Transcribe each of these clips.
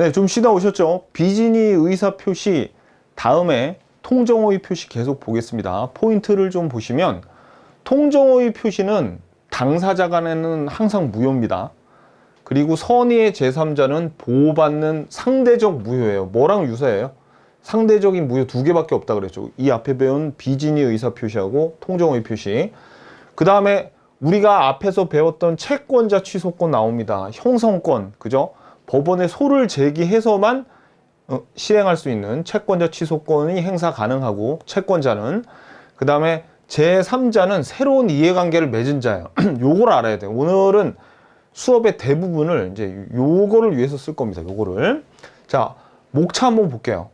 네, 좀 쉬다 오셨죠? 비진이 의사표시 다음에 통정호의 표시 계속 보겠습니다. 포인트를 좀 보시면 통정호의 표시는 당사자 간에는 항상 무효입니다. 그리고 선의의 제3자는 보호받는 상대적 무효예요. 뭐랑 유사해요? 상대적인 무효 두 개밖에 없다 그랬죠. 이 앞에 배운 비진이 의사표시하고 통정호의 표시. 그 다음에 우리가 앞에서 배웠던 채권자 취소권 나옵니다. 형성권, 그죠? 법원에 소를 제기해서만 시행할 수 있는 채권자 취소권이 행사 가능하고 채권자는 그 다음에 제3자는 새로운 이해관계를 맺은 자예요. 요걸 알아야 돼요. 오늘은 수업의 대부분을 이제 요거를 위해서 쓸 겁니다. 요거를. 자, 목차 한번 볼게요.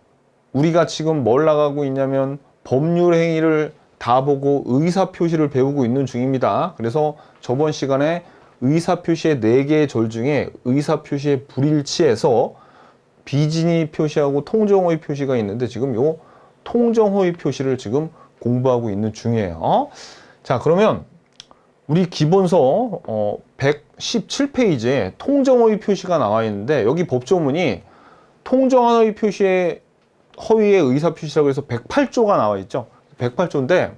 우리가 지금 뭘 나가고 있냐면 법률 행위를 다 보고 의사표시를 배우고 있는 중입니다. 그래서 저번 시간에 의사표시의 4개의 절 중에 의사표시의 불일치에서 비진이 표시하고 통정호의 표시가 있는데 지금 요 통정호의 표시를 지금 공부하고 있는 중이에요. 자, 그러면 우리 기본서 117페이지에 통정호의 표시가 나와 있는데 여기 법조문이 통정호의 표시의 허위의 의사표시라고 해서 108조가 나와 있죠. 108조인데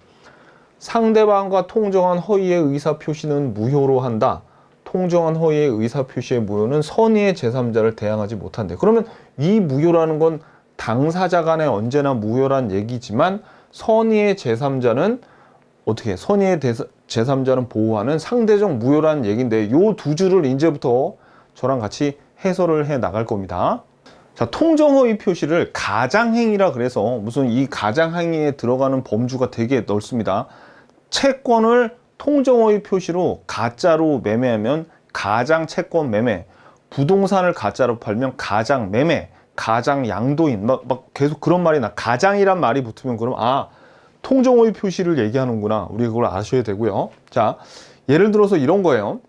상대방과 통정한 허위의 의사표시는 무효로 한다. 통정한 허위의 의사표시의 무효는 선의의 제3자를 대항하지 못한대. 그러면 이 무효라는 건 당사자 간에 언제나 무효란 얘기지만 선의의 제3자는 어떻게 선의의 제3자는 보호하는 상대적 무효라는 얘기인데 요 두 줄을 이제부터 저랑 같이 해설을 해 나갈 겁니다. 자, 통정허위 표시를 가장행위라 그래서 무슨 이 가장행위에 들어가는 범주가 되게 넓습니다. 채권을 통정허위 표시로 가짜로 매매하면 가장채권 매매, 부동산을 가짜로 팔면 가장매매, 가장양도인 막 계속 그런 말이 나. 가장이란 말이 붙으면 그럼 통정허위 표시를 얘기하는구나. 우리 그걸 아셔야 되고요. 자, 예를 들어서 이런 거예요.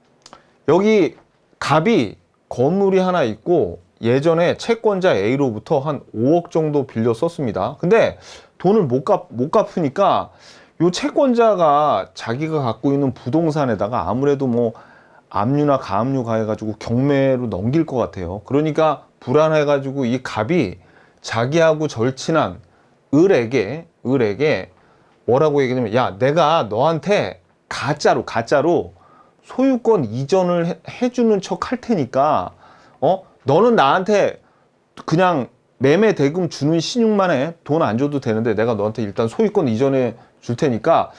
여기 갑이 건물이 하나 있고 예전에 채권자 A로부터 한 5억 정도 빌려 썼습니다. 근데 돈을 못 갚으니까 요 채권자가 자기가 갖고 있는 부동산에다가 아무래도 뭐 압류나 가압류 가해가지고 경매로 넘길 것 같아요. 그러니까 불안해가지고 이 갑이 자기하고 절친한 을에게 뭐라고 얘기하냐면, 야, 내가 너한테 가짜로 소유권 이전을 해주는 척 할 테니까 너는 나한테 그냥 매매 대금 주는 신용만 해. 돈 안 줘도 되는데 내가 너한테 일단 소유권 이전해 줄 테니까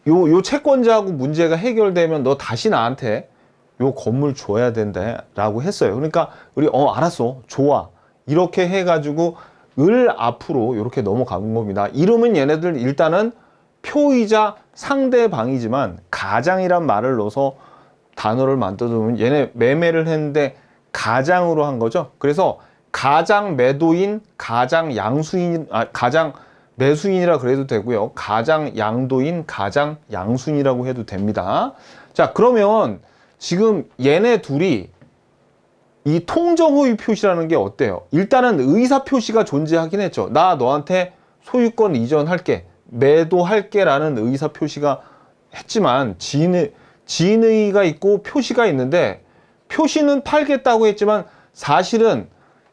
요 채권자하고 문제가 해결되면 너 다시 나한테 요 건물 줘야 된다 라고 했어요. 그러니까 우리 알았어, 좋아, 이렇게 해가지고 을 앞으로 이렇게 넘어가는 겁니다. 이름은 얘네들 일단은 표의자 상대방이지만 가장이란 말을 넣어서 단어를 만들어두면 얘네 매매를 했는데 가장으로 한 거죠. 그래서 가장 매도인, 가장 양수인, 가장 매수인이라 그래도 되고요. 가장 양도인, 가장 양수인이라고 해도 됩니다. 자, 그러면 지금 얘네 둘이 이 통정허위 표시라는 게 어때요? 일단은 의사 표시가 존재하긴 했죠. 나 너한테 소유권 이전할게, 매도할게 라는 의사 표시가 했지만 진의가 있고 표시가 있는데 표시는 팔겠다고 했지만 사실은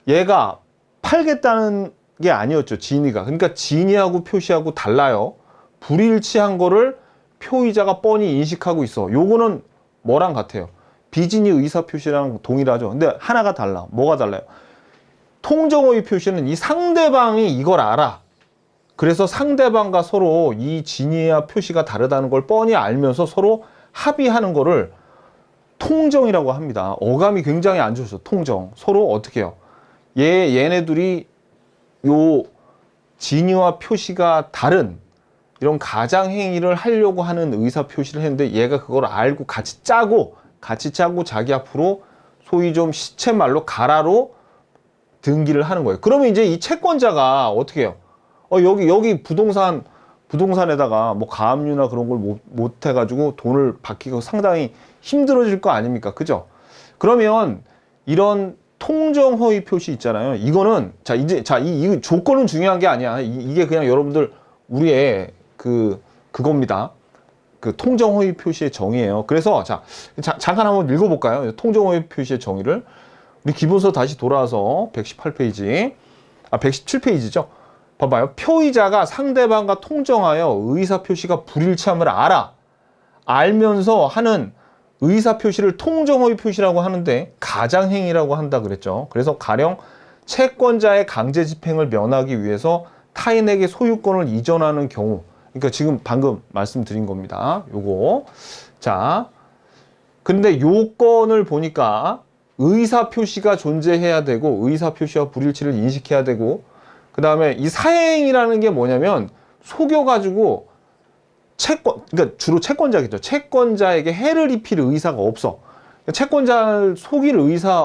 얘가 팔겠다는 게 아니었죠. 진의가. 그러니까 진의하고 표시하고 달라요. 불일치한 거를 표의자가 뻔히 인식하고 있어. 요거는 뭐랑 같아요? 비진의 의사표시랑 동일하죠. 근데 하나가 달라. 뭐가 달라요? 통정허위 표시는 이 상대방이 이걸 알아. 그래서 상대방과 서로 이 진의와 표시가 다르다는 걸 뻔히 알면서 서로 합의하는 거를 통정이라고 합니다. 어감이 굉장히 안 좋죠. 통정. 서로 어떻게 해요? 얘네들이 요 진의와 표시가 다른 이런 가장행위를 하려고 하는 의사표시를 했는데 얘가 그걸 알고 같이 짜고 자기 앞으로 소위 좀 시쳇말로 가라로 등기를 하는 거예요. 그러면 이제 이 채권자가 어떻게 해요? 여기 부동산에다가 뭐 가압류나 그런 걸 못 해가지고 돈을 받기가 상당히 힘들어질 거 아닙니까? 그죠? 그러면 이런 통정허위 표시 있잖아요. 이거는 이 조건은 중요한 게 아니야. 이게 그냥 여러분들 우리의 그겁니다. 그 통정허위 표시의 정의예요. 그래서 잠깐 한번 읽어볼까요? 통정허위 표시의 정의를. 우리 기본서 다시 돌아와서 118페이지, 117페이지죠. 봐봐요. 표의자가 상대방과 통정하여 의사표시가 불일치함을 알면서 하는 의사표시를 통정허위 표시라고 하는데 가장행위라고 한다 그랬죠. 그래서 가령 채권자의 강제 집행을 면하기 위해서 타인에게 소유권을 이전하는 경우, 그러니까 지금 방금 말씀드린 겁니다. 요거. 자, 근데 요건을 보니까 의사표시가 존재해야 되고 의사표시와 불일치를 인식해야 되고, 그 다음에 이 사행이라는 게 뭐냐면 속여가지고 그러니까 주로 채권자겠죠. 채권자에게 해를 입힐 의사가 없어. 채권자를 속일 의사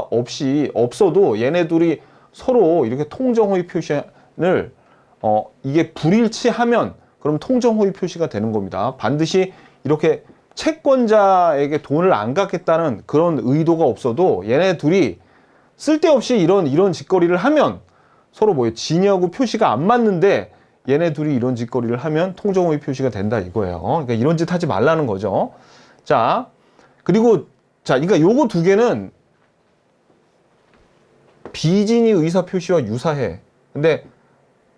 없어도 얘네 둘이 서로 이렇게 통정허위 표시를 이게 불일치하면 그럼 통정허위 표시가 되는 겁니다. 반드시 이렇게 채권자에게 돈을 안 갚겠다는 그런 의도가 없어도 얘네 둘이 쓸데없이 이런 짓거리를 하면 서로 진여하고 표시가 안 맞는데 얘네 둘이 이런 짓거리를 하면 통정허위 표시가 된다 이거예요. 그러니까 이런 짓 하지 말라는 거죠. 자, 그리고 그러니까 요거 두 개는 비진이 의사표시와 유사해. 근데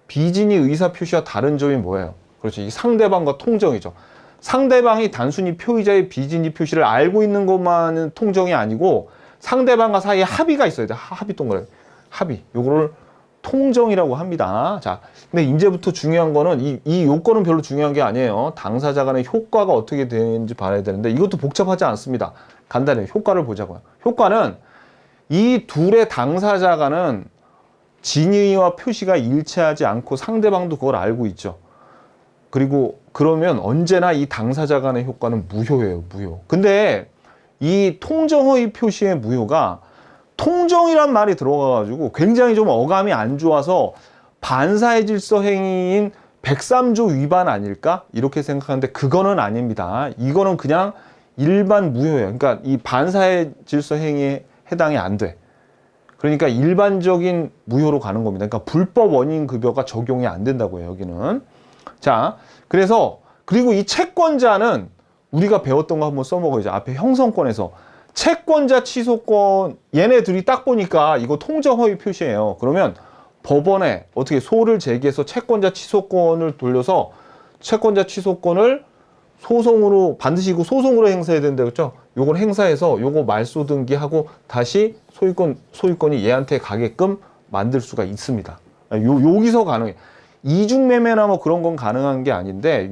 비진이 의사표시와 다른 점이 뭐예요? 그렇죠. 이 상대방과 통정이죠. 상대방이 단순히 표의자의 비진이 표시를 알고 있는 것만은 통정이 아니고 상대방과 사이에 합의가 있어야 돼. 합의 동그라미. 합의. 요거를 통정이라고 합니다. 자, 근데 이제부터 중요한 거는 이 요건은 별로 중요한 게 아니에요. 당사자 간의 효과가 어떻게 되는지 봐야 되는데 이것도 복잡하지 않습니다. 간단해요. 효과를 보자고요. 효과는 이 둘의 당사자 간은 진의와 표시가 일치하지 않고 상대방도 그걸 알고 있죠. 그리고 그러면 언제나 이 당사자 간의 효과는 무효예요. 무효. 근데 이 통정허위 표시의 무효가 통정이란 말이 들어가가지고 굉장히 좀 어감이 안 좋아서 반사의 질서 행위인 103조 위반 아닐까? 이렇게 생각하는데 그거는 아닙니다. 이거는 그냥 일반 무효예요. 그러니까 이 반사의 질서 행위에 해당이 안 돼. 그러니까 일반적인 무효로 가는 겁니다. 그러니까 불법 원인 급여가 적용이 안 된다고요, 여기는. 자, 그리고 이 채권자는 우리가 배웠던 거 한번 써먹어야죠. 앞에 형성권에서. 채권자 취소권, 얘네 둘이 딱 보니까 이거 통정허위 표시예요. 그러면 법원에 어떻게 소를 제기해서 채권자 취소권을 돌려서 채권자 취소권을 소송으로, 반드시 이거 소송으로 행사해야 된다 그랬죠? 요걸 행사해서 요거 말소 등기하고 다시 소유권이 얘한테 가게끔 만들 수가 있습니다. 여기서 가능해. 이중매매나 뭐 그런 건 가능한 게 아닌데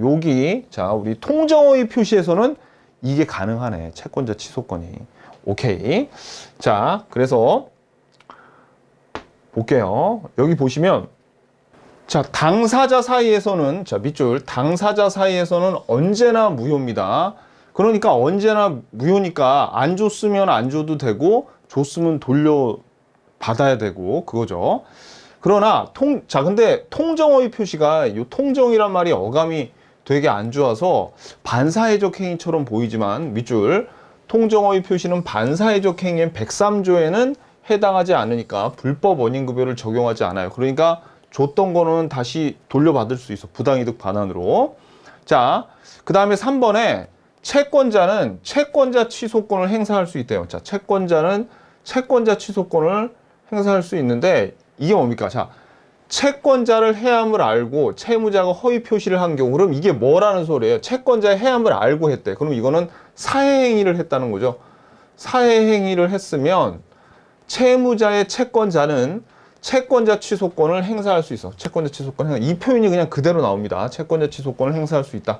자, 우리 통정허위 표시에서는 이게 가능하네. 채권자 취소권이. 오케이. 자, 그래서 볼게요. 여기 보시면 자, 당사자 사이에서는 밑줄 당사자 사이에서는 언제나 무효입니다. 그러니까 언제나 무효니까 안 줬으면 안 줘도 되고 줬으면 돌려 받아야 되고 그거죠. 그러나 근데 통정허위 표시가 이 통정이란 말이 어감이 되게 안 좋아서 반사회적 행위처럼 보이지만 밑줄 통정허위 표시는 반사회적 행위인 103조에는 해당하지 않으니까 불법 원인급여를 적용하지 않아요. 그러니까 줬던 거는 다시 돌려받을 수 있어. 부당이득 반환으로. 자, 그 다음에 3번에 채권자는 채권자 취소권을 행사할 수 있대요. 자, 채권자는 채권자 취소권을 행사할 수 있는데 이게 뭡니까? 자, 채권자를 해함을 알고 채무자가 허위 표시를 한 경우, 그럼 이게 뭐라는 소리예요? 채권자의 해함을 알고 했대. 그럼 이거는 사해행위를 했다는 거죠. 사해행위를 했으면 채무자의 채권자는 채권자 취소권을 행사할 수 있어. 채권자 취소권 행사. 이 표현이 그냥 그대로 나옵니다. 채권자 취소권을 행사할 수 있다.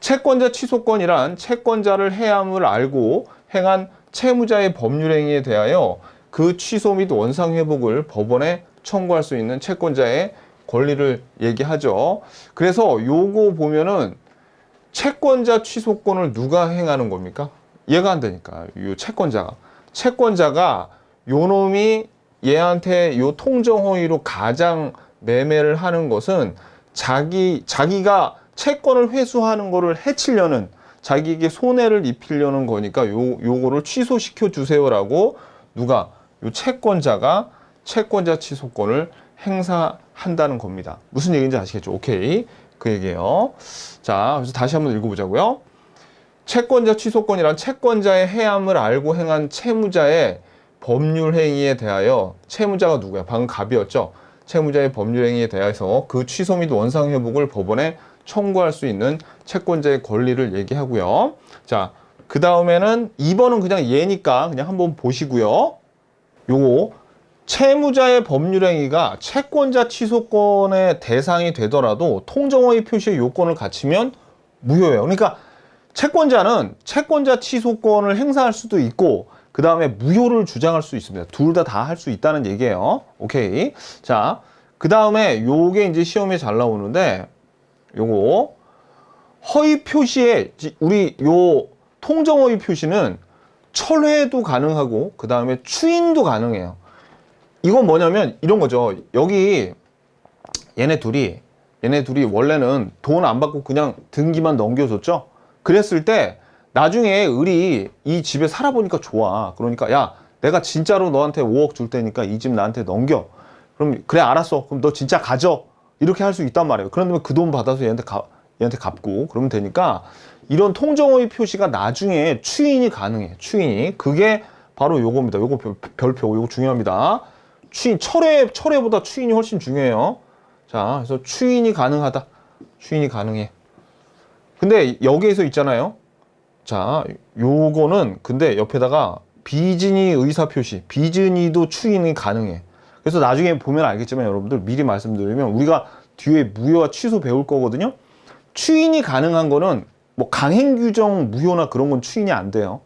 채권자 취소권이란 채권자를 해함을 알고 행한 채무자의 법률행위에 대하여 그 취소 및 원상회복을 법원에 청구할 수 있는 채권자의 권리를 얘기하죠. 그래서 요거 보면은 채권자 취소권을 누가 행하는 겁니까? 얘가 안 되니까. 요 채권자가 요 놈이 얘한테 요 통정허위로 가장 매매를 하는 것은 자기가 채권을 회수하는 거를 해치려는, 자기에게 손해를 입히려는 거니까 요거를 취소시켜 주세요라고 누가 요 채권자가 채권자 취소권을 행사한다는 겁니다. 무슨 얘기인지 아시겠죠? 오케이. 그 얘기예요. 자, 그래서 다시 한번 읽어보자고요. 채권자 취소권이란 채권자의 해함을 알고 행한 채무자의 법률 행위에 대하여 채무자가 누구야? 방금 갑이었죠. 채무자의 법률 행위에 대해서 그 취소 및 원상 회복을 법원에 청구할 수 있는 채권자의 권리를 얘기하고요. 자, 그 다음에는 2번은 그냥 예니까 그냥 한번 보시고요. 요거 채무자의 법률 행위가 채권자 취소권의 대상이 되더라도 통정허위 표시의 요건을 갖추면 무효예요. 그러니까 채권자는 채권자 취소권을 행사할 수도 있고 그 다음에 무효를 주장할 수 있습니다. 둘 다 할 수 있다는 얘기예요. 오케이. 자, 그 다음에 요게 이제 시험에 잘 나오는데 요거 허위 표시에 우리 요 통정허위 표시는 철회도 가능하고 그 다음에 추인도 가능해요. 이건 뭐냐면 이런 거죠. 여기 얘네 둘이 원래는 돈 안 받고 그냥 등기만 넘겨줬죠. 그랬을 때 나중에 을이 이 집에 살아보니까 좋아. 그러니까 야, 내가 진짜로 너한테 5억 줄 테니까 이 집 나한테 넘겨. 그럼 그래 알았어. 그럼 너 진짜 가져. 이렇게 할 수 있단 말이에요. 그러면 그 돈 받아서 얘한테 갚고 그러면 되니까 이런 통정허위 표시가 나중에 추인이 가능해. 추인이. 그게 바로 요겁니다. 요거 별표. 요거 중요합니다. 추인, 철회보다 추인이 훨씬 중요해요. 자, 그래서 추인이 가능하다. 추인이 가능해. 근데 여기에서 있잖아요. 자, 요거는 근데 옆에다가 비진이 의사표시, 비진이도 추인이 가능해. 그래서 나중에 보면 알겠지만 여러분들 미리 말씀드리면 우리가 뒤에 무효와 취소 배울 거거든요. 추인이 가능한 거는 뭐 강행규정 무효나 그런 건 추인이 안 돼요.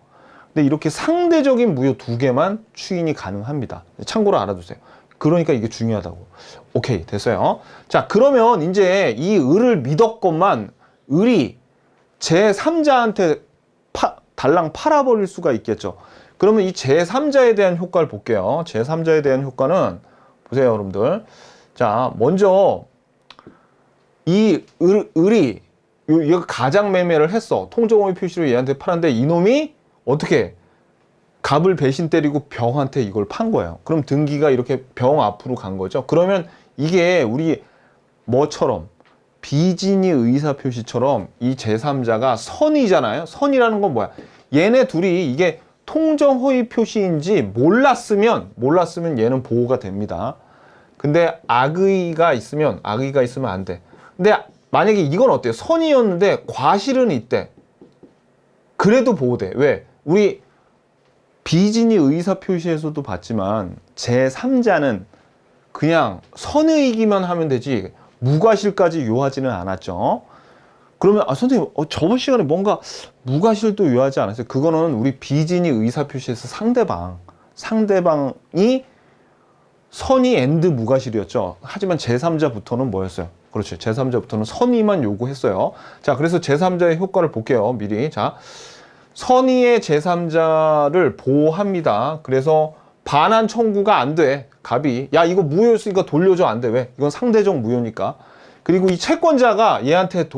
근데 이렇게 상대적인 무효 2개만 추인이 가능합니다. 참고로 알아두세요. 그러니까 이게 중요하다고. 오케이, 됐어요. 자, 그러면 이제 이 을을 믿었건만 을이 제3자한테 달랑 팔아버릴 수가 있겠죠. 그러면 이 제3자에 대한 효과를 볼게요. 제3자에 대한 효과는 보세요, 여러분들. 자, 먼저 이 을이 얘가 가장 매매를 했어. 통정허위 표시로 얘한테 팔았는데 이놈이 어떻게 갑을 배신 때리고 병한테 이걸 판 거예요. 그럼 등기가 이렇게 병 앞으로 간 거죠. 그러면 이게 우리 뭐처럼 비진이 의사표시처럼 이 제3자가 선이잖아요. 선이라는 건 뭐야? 얘네 둘이 이게 통정허위 표시인지 몰랐으면 얘는 보호가 됩니다. 근데 악의가 있으면 안 돼. 근데 만약에 이건 어때요? 선이었는데 과실은 있대. 그래도 보호돼. 왜? 우리 비진이 의사표시에서도 봤지만 제3자는 그냥 선의이기만 하면 되지 무과실까지 요하지는 않았죠. 그러면 선생님 저번 시간에 뭔가 무과실도 요하지 않았어요? 그거는 우리 비진이 의사표시에서 상대방이 선의 앤드 무과실이었죠. 하지만 제3자부터는 뭐였어요? 그렇죠. 제3자부터는 선의만 요구했어요. 자, 그래서 제3자의 효과를 볼게요. 미리. 자, 선의의 제3자를 보호합니다. 그래서 반환 청구가 안 돼. 갑이. 야, 이거 무효였으니까 돌려줘. 안 돼. 왜? 이건 상대적 무효니까. 그리고 이 채권자가 얘한테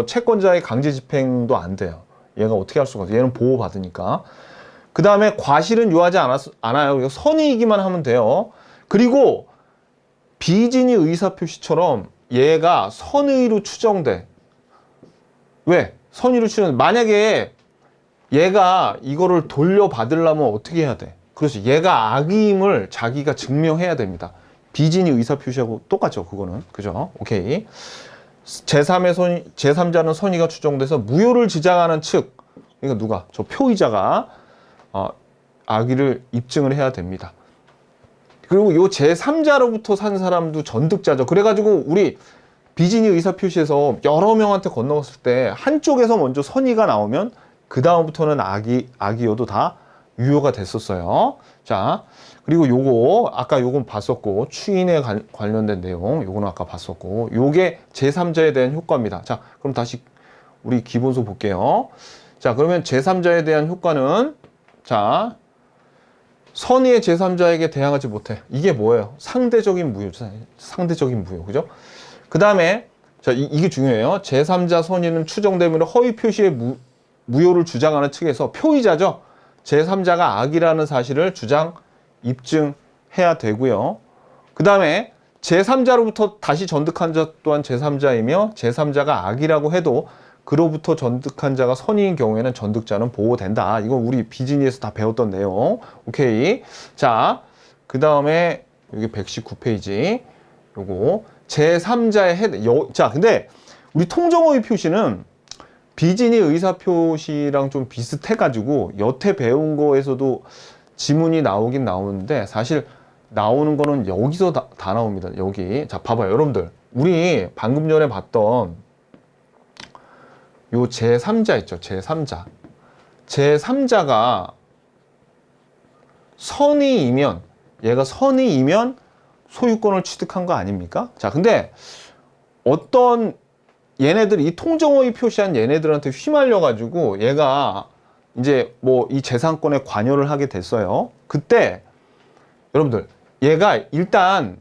채권자의 강제 집행도 안 돼요. 얘가 어떻게 할 수가 없어. 얘는 보호받으니까. 그 다음에 과실은 요하지 않아요. 선의이기만 하면 돼요. 그리고 비진이 의사표시처럼 얘가 선의로 추정돼. 왜? 선의로 추정. 만약에 얘가 이거를 돌려받으려면 어떻게 해야 돼? 그렇지. 얘가 악의임을 자기가 증명해야 됩니다. 비진이 의사표시하고 똑같죠. 그거는. 그죠? 오케이. 제3자는 선의가 추정돼서 무효를 주장하는 측. 그러니까 누가? 저 표의자가 악의를 입증을 해야 됩니다. 그리고 요 제3자로부터 산 사람도 전득자죠. 그래가지고 우리 비진이 의사표시에서 여러 명한테 건너갔을 때 한쪽에서 먼저 선의가 나오면 그 다음부터는 악의여도 다 유효가 됐었어요. 자, 그리고 요거 아까 요건 봤었고 추인에 관련된 내용 요거는 아까 봤었고 요게 제3자에 대한 효과입니다. 자, 그럼 다시 우리 기본소 볼게요. 자, 그러면 제3자에 대한 효과는 자, 선의의 제3자에게 대항하지 못해. 이게 뭐예요? 상대적인 무효죠. 상대적인 무효. 그죠? 그 다음에 자, 이게 중요해요. 제3자 선의는 추정되면 허위 표시의 무효를 주장하는 측에서 표의자죠. 제3자가 악이라는 사실을 입증해야 되고요. 그 다음에 제3자로부터 다시 전득한 자 또한 제3자이며 제3자가 악이라고 해도 그로부터 전득한 자가 선의인 경우에는 전득자는 보호된다. 이건 우리 비즈니스에서 다 배웠던 내용. 오케이. 자, 그 다음에 여기 119페이지. 요거 제3자의 자, 근데 우리 통정허위 표시는 비진이 의사표시랑 좀 비슷해가지고 여태 배운 거에서도 지문이 나오긴 나오는데 사실 나오는 거는 여기서 다 나옵니다. 여기. 자, 봐봐요. 여러분들. 우리 방금 전에 봤던 요 제3자 있죠. 제3자. 제3자가 선의이면, 얘가 선의이면 소유권을 취득한 거 아닙니까? 자, 근데 어떤 얘네들이 이 통정허위 표시한 얘네들한테 휘말려가지고 얘가 이제 뭐 이 재산권에 관여를 하게 됐어요. 그때 여러분들 얘가 일단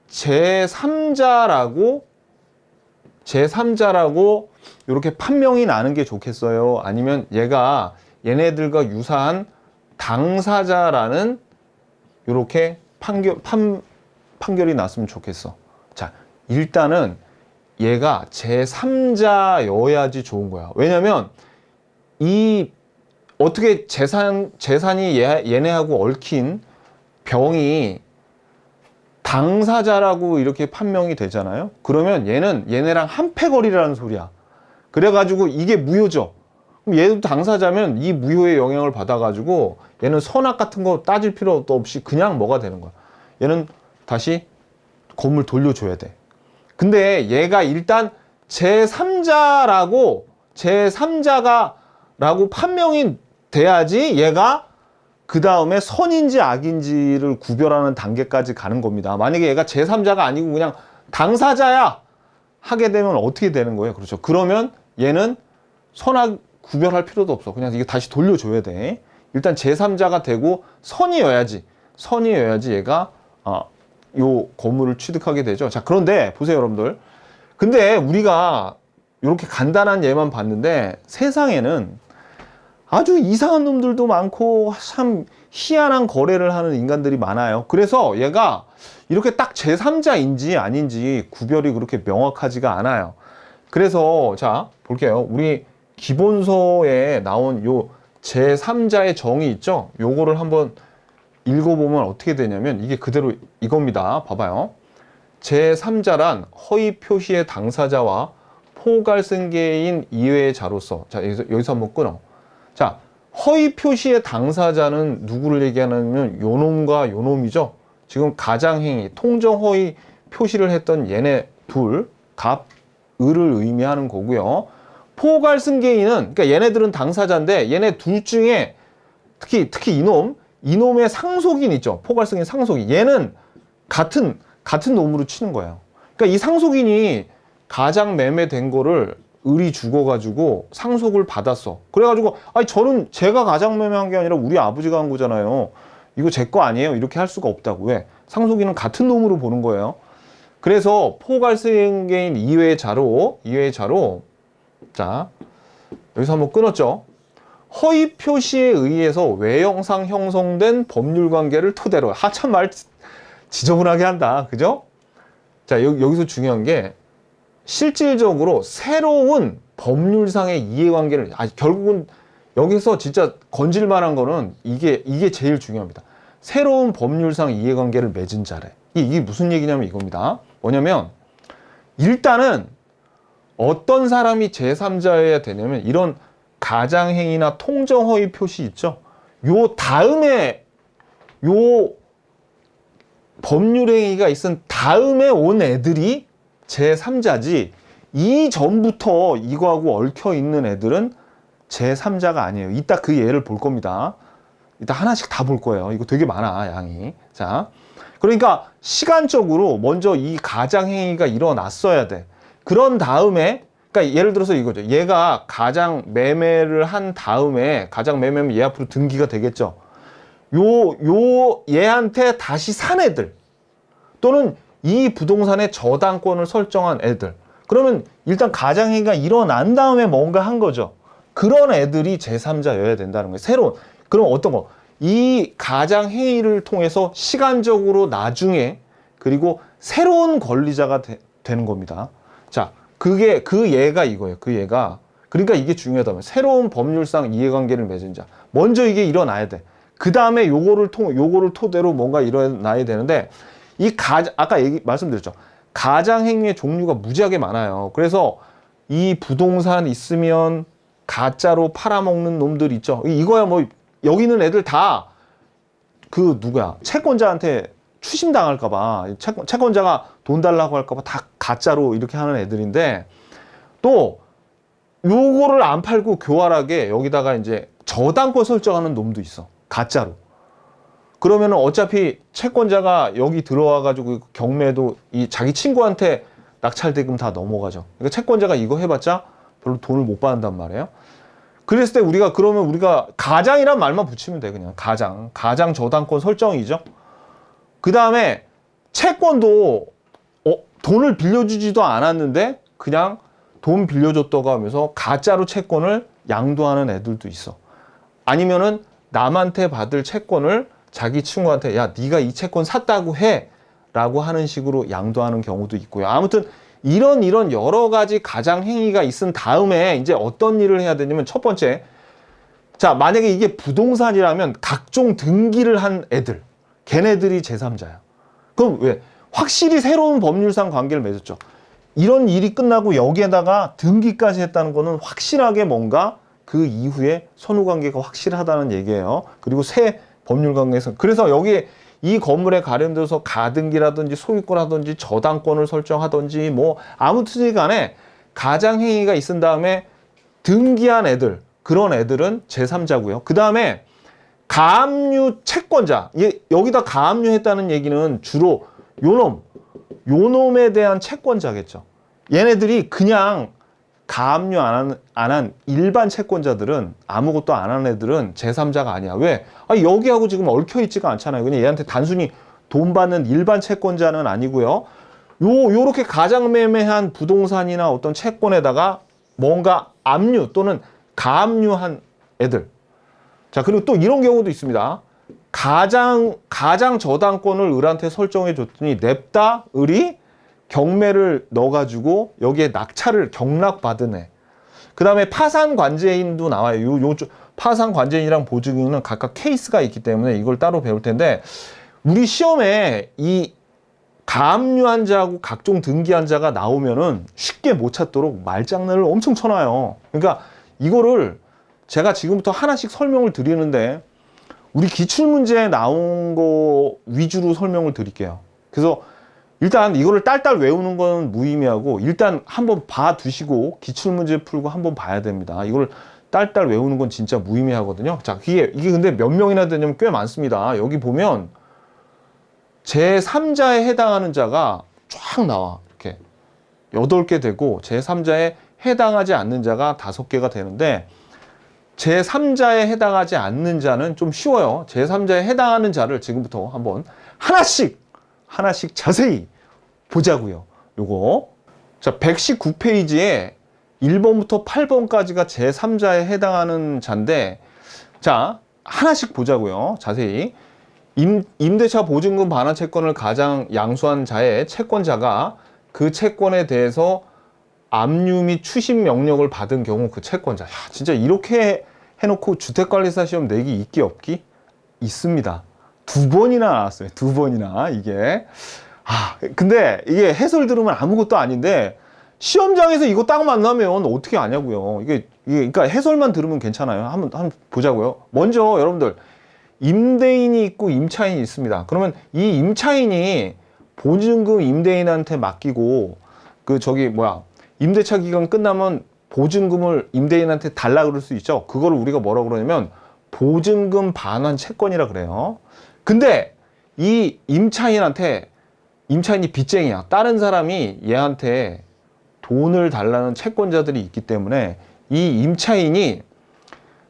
제3자라고 이렇게 판명이 나는 게 좋겠어요? 아니면 얘가 얘네들과 유사한 당사자라는 이렇게 판결이 났으면 좋겠어. 자, 일단은 얘가 제3자여야지 좋은 거야. 왜냐면 이 어떻게 재산이 얘네하고 얽힌 병이 당사자라고 이렇게 판명이 되잖아요. 그러면 얘네랑 한패거리라는 소리야. 그래가지고 이게 무효죠. 그럼 얘도 당사자면 이 무효의 영향을 받아가지고 얘는 선악 같은 거 따질 필요도 없이 그냥 뭐가 되는 거야. 얘는 다시 건물 돌려줘야 돼. 근데 얘가 일단 제3자라고 판명이 돼야지 얘가 그 다음에 선인지 악인지를 구별하는 단계까지 가는 겁니다. 만약에 얘가 제3자가 아니고 그냥 당사자야 하게 되면 어떻게 되는 거예요? 그렇죠. 그러면 얘는 선악 구별할 필요도 없어. 그냥 이게 다시 돌려줘야 돼. 일단 제3자가 되고 선이어야지 얘가 요 건물을 취득하게 되죠. 자, 그런데 보세요, 여러분들. 근데 우리가 이렇게 간단한 예만 봤는데 세상에는 아주 이상한 놈들도 많고 참 희한한 거래를 하는 인간들이 많아요. 그래서 얘가 이렇게 딱 제3자인지 아닌지 구별이 그렇게 명확하지가 않아요. 그래서 자, 볼게요. 우리 기본서에 나온 요 제3자의 정의 있죠? 요거를 한번 읽어보면 어떻게 되냐면 이게 그대로 이겁니다. 봐봐요. 제3자란 허위 표시의 당사자와 포괄승계인 이외의 자로서, 자, 여기서 한번 끊어. 자, 허위 표시의 당사자는 누구를 얘기하냐면 요놈과 요놈이죠. 지금 가장행위, 통정허위 표시를 했던 얘네 둘, 갑, 을을 의미하는 거고요. 포괄승계인은, 그러니까 얘네들은 당사자인데 얘네 둘 중에 특히 이놈의 상속인 있죠. 포괄승계인 상속인. 얘는 같은 놈으로 치는 거예요. 그러니까 이 상속인이 가장 매매된 거를 을이 죽어가지고 상속을 받았어. 그래가지고 아니 저는 제가 가장 매매한 게 아니라 우리 아버지가 한 거잖아요. 이거 제 거 아니에요. 이렇게 할 수가 없다고. 왜? 상속인은 같은 놈으로 보는 거예요. 그래서 포괄승계인 이외의 자로 자, 여기서 한번 끊었죠. 허위 표시에 의해서 외형상 형성된 법률 관계를 토대로. 참 말 지저분하게 한다. 그죠? 자, 여기서 중요한 게 실질적으로 새로운 법률상의 이해관계를, 결국은 여기서 진짜 건질만한 거는 이게 제일 중요합니다. 새로운 법률상 이해관계를 맺은 자래. 이게 무슨 얘기냐면 이겁니다. 뭐냐면 일단은 어떤 사람이 제3자여야 되냐면 이런 가장행위나 통정허위 표시 있죠. 요 다음에 요 법률행위가 있은 다음에 온 애들이 제3자지 이 전부터 이거하고 얽혀 있는 애들은 제3자가 아니에요. 이따 그 예를 볼 겁니다. 이따 하나씩 다 볼 거예요. 이거 되게 많아, 양이. 자, 그러니까 시간적으로 먼저 이 가장행위가 일어났어야 돼. 그런 다음에, 그러니까 예를 들어서 이거죠. 얘가 가장 매매를 한 다음에, 가장 매매면 얘 앞으로 등기가 되겠죠. 얘한테 다시 산 애들 또는 이 부동산의 저당권을 설정한 애들, 그러면 일단 가장행위가 일어난 다음에 뭔가 한 거죠. 그런 애들이 제3자여야 된다는 거예요. 새로운. 그럼 어떤 거? 이 가장행위를 통해서 시간적으로 나중에 그리고 새로운 권리자가 되는 겁니다. 자, 그 예가 이거예요. 그 예가 그러니까 이게 중요하다면 새로운 법률상 이해관계를 맺은 자. 먼저 이게 일어나야 돼. 그 다음에 요거를 토대로 뭔가 일어나야 되는데 아까 말씀드렸죠. 가장행위의 종류가 무지하게 많아요. 그래서 이 부동산 있으면 가짜로 팔아먹는 놈들 있죠. 이거야 뭐 여기 있는 애들 다 누구야 채권자한테 추심당할까봐 채권자가 돈 달라고 할까봐 다 가짜로 이렇게 하는 애들인데 또 요거를 안 팔고 교활하게 여기다가 이제 저당권 설정하는 놈도 있어. 가짜로. 그러면은 어차피 채권자가 여기 들어와가지고 경매도 자기 친구한테 낙찰대금 다 넘어가죠. 그러니까 채권자가 이거 해봤자 별로 돈을 못 받는단 말이에요. 그랬을 때 그러면 우리가 가장이란 말만 붙이면 돼. 그냥 가장 저당권 설정이죠. 그 다음에 채권도 돈을 빌려주지도 않았는데 그냥 돈 빌려줬다고 하면서 가짜로 채권을 양도하는 애들도 있어. 아니면은 남한테 받을 채권을 자기 친구한테 야 네가 이 채권 샀다고 해 라고 하는 식으로 양도하는 경우도 있고요. 아무튼 이런 여러 가지 가장 행위가 있은 다음에 이제 어떤 일을 해야 되냐면 첫 번째, 자 만약에 이게 부동산이라면 각종 등기를 한 애들, 걔네들이 제3자야. 그럼 왜? 확실히 새로운 법률상 관계를 맺었죠. 이런 일이 끝나고 여기에다가 등기까지 했다는 거는 확실하게 뭔가 그 이후에 선후관계가 확실하다는 얘기예요. 그리고 새 법률관계에서 그래서 여기에 이 건물에 관련돼서 가등기라든지 소유권이라든지 저당권을 설정하든지 뭐 아무튼 간에 가장행위가 있은 다음에 등기한 애들, 그런 애들은 제3자고요. 그 다음에 가압류 채권자, 여기다 가압류했다는 얘기는 주로 요놈에 대한 채권자겠죠. 얘네들이 그냥 가압류 안 한 일반 채권자들은 아무것도 안 한 애들은 제3자가 아니야. 왜? 여기하고 지금 얽혀있지가 않잖아요. 그냥 얘한테 단순히 돈 받는 일반 채권자는 아니고요. 요렇게 가장매매한 부동산이나 어떤 채권에다가 뭔가 압류 또는 가압류한 애들. 자, 그리고 또 이런 경우도 있습니다. 가장 저당권을 을한테 설정해 줬더니 냅다 을이 경매를 넣어가지고 여기에 낙찰을 경락받은 애. 그 다음에 파산관제인도 나와요. 요 파산관제인이랑 보증인은 각각 케이스가 있기 때문에 이걸 따로 배울 텐데 우리 시험에 이 가압류한 자하고 각종 등기한 자가 나오면은 쉽게 못 찾도록 말장난을 엄청 쳐놔요. 그러니까 이거를 제가 지금부터 하나씩 설명을 드리는데 우리 기출문제에 나온 거 위주로 설명을 드릴게요. 그래서 일단 이거를 딸딸 외우는 건 무의미하고 일단 한번 봐두시고 기출문제 풀고 한번 봐야 됩니다. 이걸 딸딸 외우는 건 진짜 무의미하거든요. 자, 이게 근데 몇 명이나 되냐면 꽤 많습니다. 여기 보면 제3자에 해당하는 자가 쫙 나와. 이렇게 8개 되고 제3자에 해당하지 않는 자가 5개가 되는데 제3자에 해당하지 않는 자는 좀 쉬워요. 제3자에 해당하는 자를 지금부터 한번 하나씩 자세히 보자고요. 요거. 자, 119페이지에 1번부터 8번까지가 제3자에 해당하는 자인데 자, 하나씩 보자고요. 자세히. 임대차 보증금 반환 채권을 가장 양수한 자의 채권자가 그 채권에 대해서 압류 및 추심 명령을 받은 경우 그 채권자. 야, 진짜 이렇게 해놓고 주택관리사 시험 내기 있기 없기? 있습니다. 2번이나 나왔어요. 2번이나 이게. 근데 이게 해설 들으면 아무것도 아닌데 시험장에서 이거 딱 만나면 어떻게 아냐고요. 이게 그러니까 해설만 들으면 괜찮아요. 한번 보자고요. 먼저 여러분들 임대인이 있고 임차인이 있습니다. 그러면 이 임차인이 보증금 임대인한테 맡기고 임대차 기간 끝나면 보증금을 임대인한테 달라 그럴 수 있죠. 그거를 우리가 뭐라고 그러냐면 보증금 반환 채권이라 그래요. 근데 이 임차인이 빚쟁이야. 다른 사람이 얘한테 돈을 달라는 채권자들이 있기 때문에 이 임차인이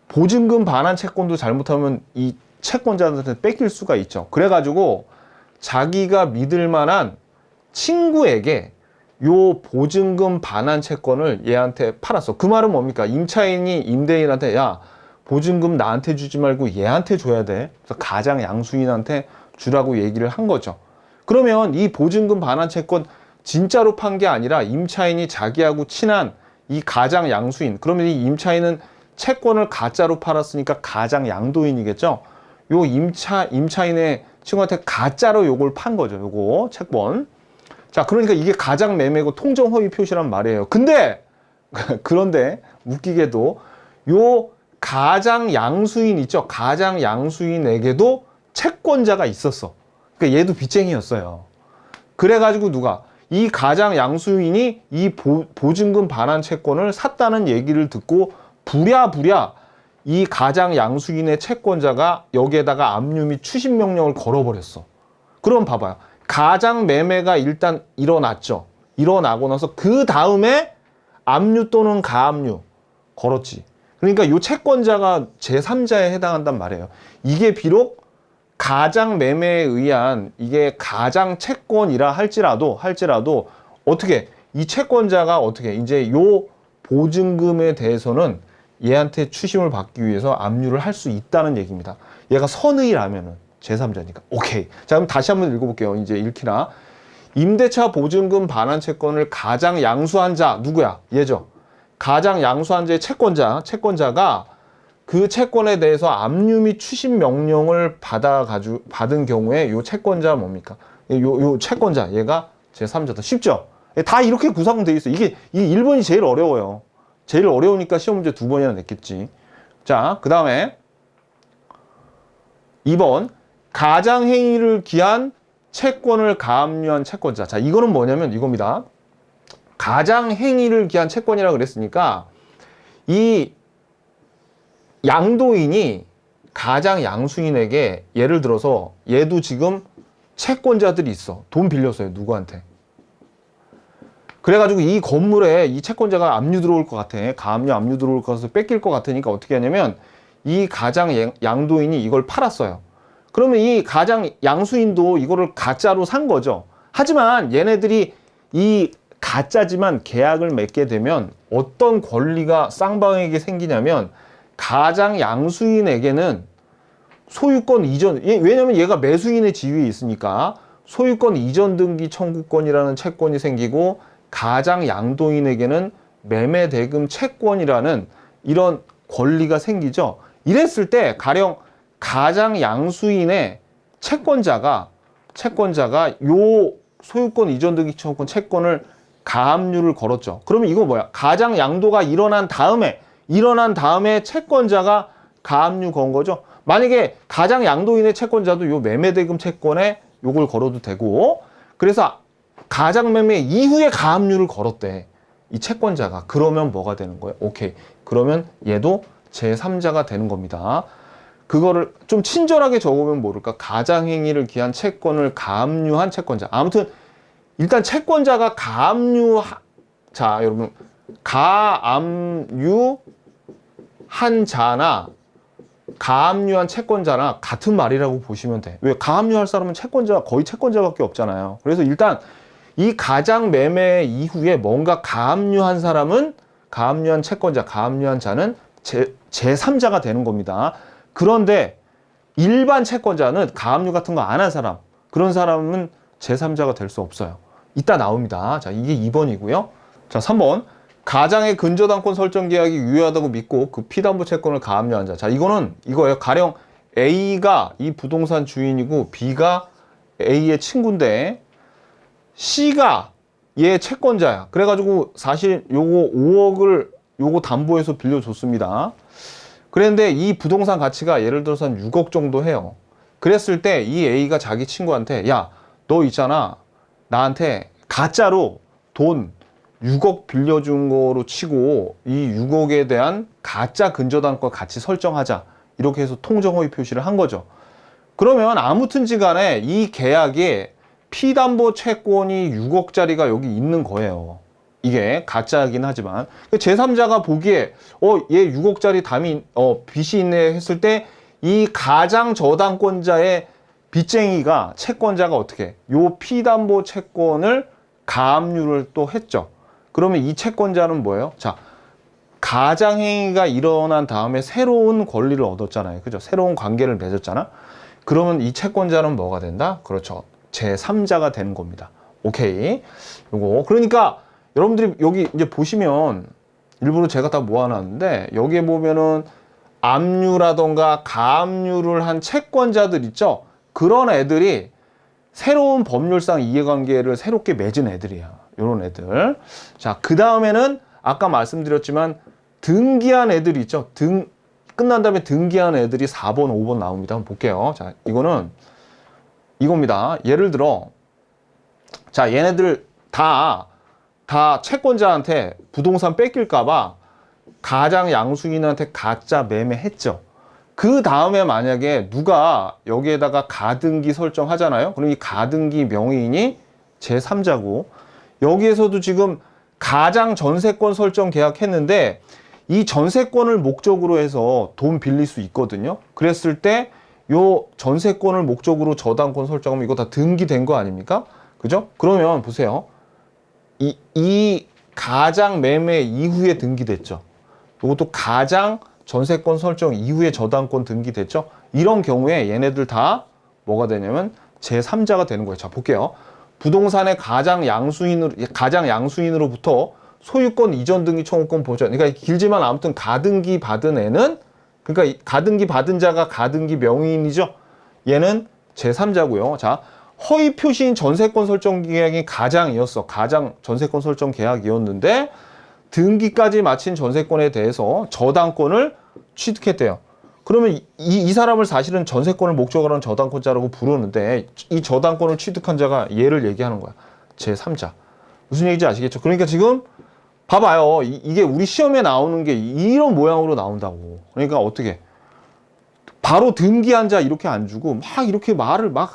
보증금 반환 채권도 잘못하면 이 채권자들한테 뺏길 수가 있죠. 그래가지고 자기가 믿을 만한 친구에게 요 보증금 반환 채권을 얘한테 팔았어. 그 말은 뭡니까? 임차인이 임대인한테 야 보증금 나한테 주지 말고 얘한테 줘야 돼. 그래서 가장 양수인한테 주라고 얘기를 한 거죠. 그러면 이 보증금 반환 채권 진짜로 판 게 아니라 임차인이 자기하고 친한 이 가장 양수인, 그러면 이 임차인은 채권을 가짜로 팔았으니까 가장 양도인이겠죠. 요 임차인의 친구한테 가짜로 요걸 판 거죠. 요거 채권. 자, 그러니까 이게 가장 매매고 통정 허위 표시란 말이에요. 근데 그런데 웃기게도 요 가장 양수인 있죠. 가장 양수인에게도 채권자가 있었어. 그러니까 얘도 빚쟁이였어요. 그래가지고 누가 이 가장 양수인이 이 보증금 반환 채권을 샀다는 얘기를 듣고 부랴부랴 이 가장 양수인의 채권자가 여기에다가 압류 및 추심 명령을 걸어버렸어. 그럼 봐봐요. 가장 매매가 일단 일어났죠. 일어나고 나서 그 다음에 압류 또는 가압류 걸었지. 그러니까 이 채권자가 제3자에 해당한단 말이에요. 이게 비록 가장 매매에 의한 이게 가장 채권이라 할지라도 어떻게 이 채권자가 어떻게 이제 요 보증금에 대해서는 얘한테 추심을 받기 위해서 압류를 할 수 있다는 얘기입니다. 얘가 선의라면은 제3자니까. 오케이. 자, 그럼 다시 한번 읽어볼게요. 이제 읽히나. 임대차 보증금 반환 채권을 가장 양수한 자 누구야? 얘죠. 가장 양수한 자의 채권자가 그 채권에 대해서 압류 및 추심 명령을 받은 경우에 요 채권자 뭡니까? 요 채권자 얘가 제3자다. 쉽죠? 다 이렇게 구성되어 있어. 이 1번이 제일 어려워요. 제일 어려우니까 시험 문제 2번이나 냈겠지. 자, 그 다음에 2번 가장행위를 기한 채권을 가압류한 채권자. 자, 이거는 뭐냐면 이겁니다. 가장행위를 기한 채권이라고 그랬으니까 이 양도인이 가장 양수인에게 예를 들어서 얘도 지금 채권자들이 있어. 돈 빌렸어요. 누구한테. 그래가지고 이 건물에 이 채권자가 압류 들어올 것 같아. 가압류, 압류 들어올 것 같아서 뺏길 것 같으니까 어떻게 하냐면 이 가장 양도인이 이걸 팔았어요. 그러면 이 가장 양수인도 이거를 가짜로 산 거죠. 하지만 얘네들이 이 가짜지만 계약을 맺게 되면 어떤 권리가 쌍방에게 생기냐면 가장 양수인에게는 소유권 이전, 왜냐면 얘가 매수인의 지위에 있으니까 소유권 이전 등기 청구권이라는 채권이 생기고 가장 양도인에게는 매매 대금 채권이라는 이런 권리가 생기죠. 이랬을 때 가령 가장 양수인의 채권자가 요 소유권 이전 등기 청구권 채권을 가압류를 걸었죠. 그러면 이거 뭐야? 가장 양도가 일어난 다음에 채권자가 가압류 건 거죠. 만약에 가장 양도인의 채권자도 요 매매대금 채권에 요걸 걸어도 되고, 그래서 가장 매매 이후에 가압류를 걸었대. 이 채권자가. 그러면 뭐가 되는 거예요? 오케이. 그러면 얘도 제3자가 되는 겁니다. 그거를 좀 친절하게 적으면 모를까? 가장행위를 기한 채권을 가압류한 채권자. 아무튼 일단 채권자가 자, 여러분 가압류한 자나 가압류한 채권자나 같은 말이라고 보시면 돼. 왜? 가압류할 사람은 거의 채권자밖에 없잖아요. 그래서 일단 이 가장 매매 이후에 뭔가 가압류한 사람은 가압류한 채권자, 가압류한 자는 제3자가 되는 겁니다. 그런데 일반 채권자는 가압류 같은 거 안 한 사람, 그런 사람은 제3자가 될 수 없어요. 이따 나옵니다. 자, 이게 2번이고요. 자, 3번. 가장의 근저당권 설정 계약이 유효하다고 믿고 그 피담보 채권을 가압류한 자. 자, 이거예요. 가령 A가 이 부동산 주인이고 B가 A의 친구인데 C가 얘 채권자야. 그래가지고 사실 요거 5억을 요거 담보해서 빌려줬습니다. 그런데 이 부동산 가치가 예를 들어서 한 6억 정도 해요. 그랬을 때 이 A가 자기 친구한테 야, 너 있잖아. 나한테 가짜로 돈 6억 빌려준 거로 치고 이 6억에 대한 가짜 근저당권 가치 설정하자. 이렇게 해서 통정허위 표시를 한 거죠. 그러면 아무튼지 간에 이 계약에 피담보 채권이 6억짜리가 여기 있는 거예요. 이게 가짜이긴 하지만 제3자가 보기에 얘 6억짜리 빚이 있네 했을 때 이 가장 저당권자의 빚쟁이가 채권자가 어떻게 요 피담보 채권을 가압류를 또 했죠. 그러면 이 채권자는 뭐예요? 자, 가장행위가 일어난 다음에 새로운 권리를 얻었잖아요. 그죠? 새로운 관계를 맺었잖아. 그러면 이 채권자는 뭐가 된다? 그렇죠. 제3자가 되는 겁니다. 오케이. 요거. 그러니까 여러분들이 여기 이제 보시면 일부러 제가 다 모아놨는데 여기에 보면은 압류라던가 가압류를 한 채권자들 있죠. 그런 애들이 새로운 법률상 이해관계를 새롭게 맺은 애들이야. 요런 애들. 자, 그 다음에는 아까 말씀드렸지만 등기한 애들이 있죠. 끝난 다음에 등기한 애들이 4번, 5번 나옵니다. 한번 볼게요. 자, 이거는 이겁니다. 예를 들어, 자, 얘네들 다 채권자한테 부동산 뺏길까봐 가장 양수인한테 가짜 매매했죠. 그 다음에 만약에 누가 여기에다가 가등기 설정하잖아요. 그럼 이 가등기 명의인이 제3자고, 여기에서도 지금 가장 전세권 설정 계약했는데 이 전세권을 목적으로 해서 돈 빌릴 수 있거든요. 그랬을 때 요 전세권을 목적으로 저당권 설정하면 이거 다 등기된 거 아닙니까? 그죠? 그러면 보세요. 이 가장 매매 이후에 등기됐죠. 이것도 가장 전세권 설정 이후에 저당권 등기됐죠. 이런 경우에 얘네들 다 뭐가 되냐면 제3자가 되는 거예요. 자, 볼게요. 부동산의 가장 양수인으로부터 소유권 이전 등기 청구권 보전. 그러니까 길지만 아무튼 가등기 받은 애는, 그러니까 가등기 받은 자가 가등기 명의인이죠. 얘는 제3자고요. 자, 허위 표시인 전세권 설정 계약이 가장 전세권 설정 계약이었는데 등기까지 마친 전세권에 대해서 저당권을 취득했대요. 그러면 이 사람을 사실은 전세권을 목적으로 하는 저당권자라고 부르는데 이 저당권을 취득한 자가 얘를 얘기하는 거야. 제3자. 무슨 얘기인지 아시겠죠? 그러니까 지금 봐봐요. 이게 우리 시험에 나오는 게 이런 모양으로 나온다고. 그러니까 어떻게 바로 등기한 자 이렇게 안 주고 막 이렇게 말을 막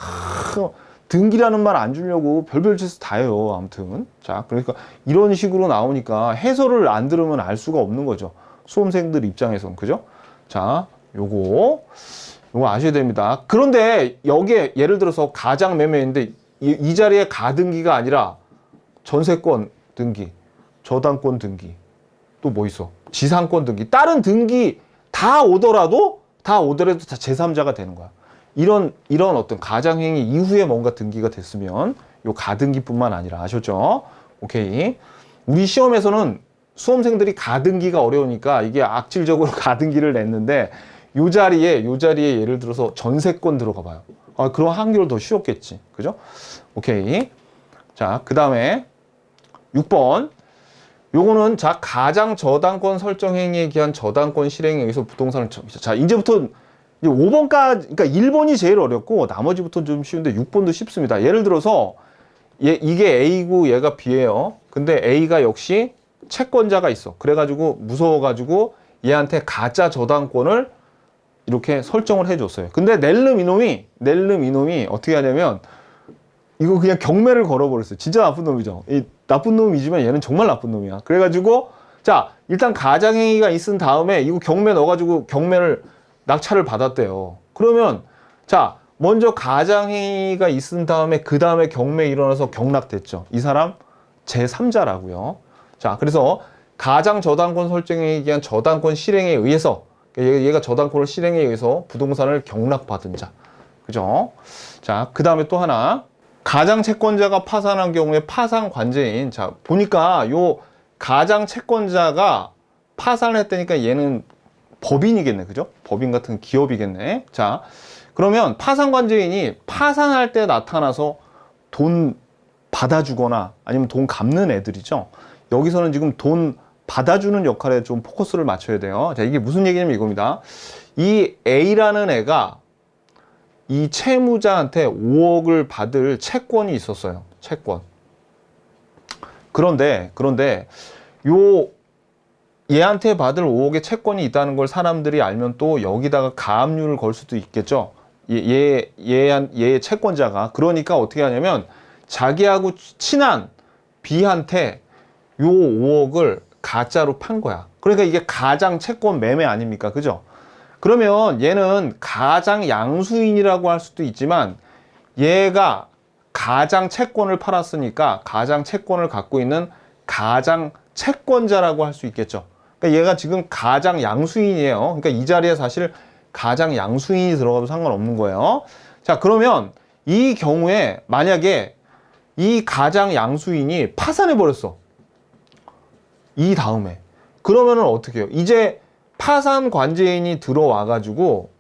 등기라는 말 안 주려고 별별 짓을 다 해요. 아무튼. 자, 그러니까 이런 식으로 나오니까 해설을 안 들으면 알 수가 없는 거죠. 수험생들 입장에선. 그죠? 자, 요거 아셔야 됩니다. 그런데 여기에 예를 들어서 가장 매매인데 이 자리에 가등기가 아니라 전세권 등기, 저당권 등기, 또 뭐 있어? 지상권 등기, 다른 등기 다 오더라도 다 제3자가 되는 거야. 이런 어떤 가장행위 이후에 뭔가 등기가 됐으면 요 가등기뿐만 아니라, 아셨죠? 오케이. 우리 시험에서는 수험생들이 가등기가 어려우니까 이게 악질적으로 가등기를 냈는데 요 자리에 예를 들어서 전세권 들어가 봐요. 그럼 한결 더 쉬웠겠지. 그죠? 오케이. 자, 그 다음에 6번. 요거는 가장 저당권 설정 행위에 기한 저당권 실행에 의해서 부동산을 자, 이제부터 5번까지, 그러니까 1번이 제일 어렵고 나머지부터 좀 쉬운데 6번도 쉽습니다. 예를 들어서 이게 A고 얘가 B예요. 근데 A가 역시 채권자가 있어. 그래가지고 무서워가지고 얘한테 가짜 저당권을 이렇게 설정을 해줬어요. 근데 낼름 이놈이 어떻게 하냐면 이거 그냥 경매를 걸어버렸어요. 진짜 나쁜 놈이죠. 이 나쁜 놈이지만 얘는 정말 나쁜 놈이야. 그래가지고 자, 일단 가장행위가 있은 다음에 이거 경매 넣어가지고 경매를 낙찰을 받았대요. 그러면 자, 먼저 가장행위가 있은 다음에 그 다음에 경매 일어나서 경락됐죠. 이 사람 제3자라고요. 자, 그래서 가장 저당권 설정에 기한 저당권 실행에 의해서, 얘가 저당권을 실행에 의해서 부동산을 경락받은 자. 그죠? 자, 그 다음에 또 하나. 가장 채권자가 파산한 경우에 파산 관제인. 자, 보니까 요 가장 채권자가 파산했다니까 얘는 법인이겠네. 그죠? 법인 같은 기업이겠네. 자, 그러면 파산 관제인이 파산할 때 나타나서 돈 받아주거나 아니면 돈 갚는 애들이죠. 여기서는 지금 돈 받아주는 역할에 좀 포커스를 맞춰야 돼요. 자, 이게 무슨 얘기냐면 이겁니다. 이 A라는 애가 이 채무자한테 5억을 받을 채권이 있었어요. 채권. 그런데 요 얘한테 받을 5억의 채권이 있다는 걸 사람들이 알면 또 여기다가 가압류를 걸 수도 있겠죠. 얘의 채권자가. 그러니까 어떻게 하냐면 자기하고 친한 B한테 요 5억을 가짜로 판 거야. 그러니까 이게 가장 채권 매매 아닙니까? 그죠? 그러면 얘는 가장 양수인이라고 할 수도 있지만 얘가 가장 채권을 팔았으니까 가장 채권을 갖고 있는 가장 채권자라고 할 수 있겠죠. 그러니까 얘가 지금 가장 양수인이에요. 그러니까 이 자리에 사실 가장 양수인이 들어가도 상관없는 거예요. 자, 그러면 이 경우에 만약에 이 가장 양수인이 파산해 버렸어. 이 다음에 그러면은 어떻게 해요? 이제 파산 관제인이 들어와가지고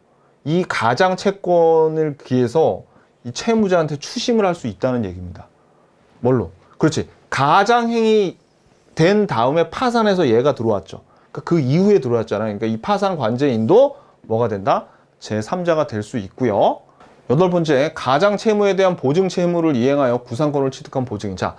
이 가장 채권을 기해서 이 채무자한테 추심을 할 수 있다는 얘기입니다. 뭘로? 그렇지. 가장행위 된 다음에 파산해서 얘가 들어왔죠. 그러니까 그 이후에 들어왔잖아요. 그러니까 이 파산 관제인도 뭐가 된다? 제3자가 될 수 있고요. 여덟 번째, 가장 채무에 대한 보증 채무를 이행하여 구상권을 취득한 보증인. 자,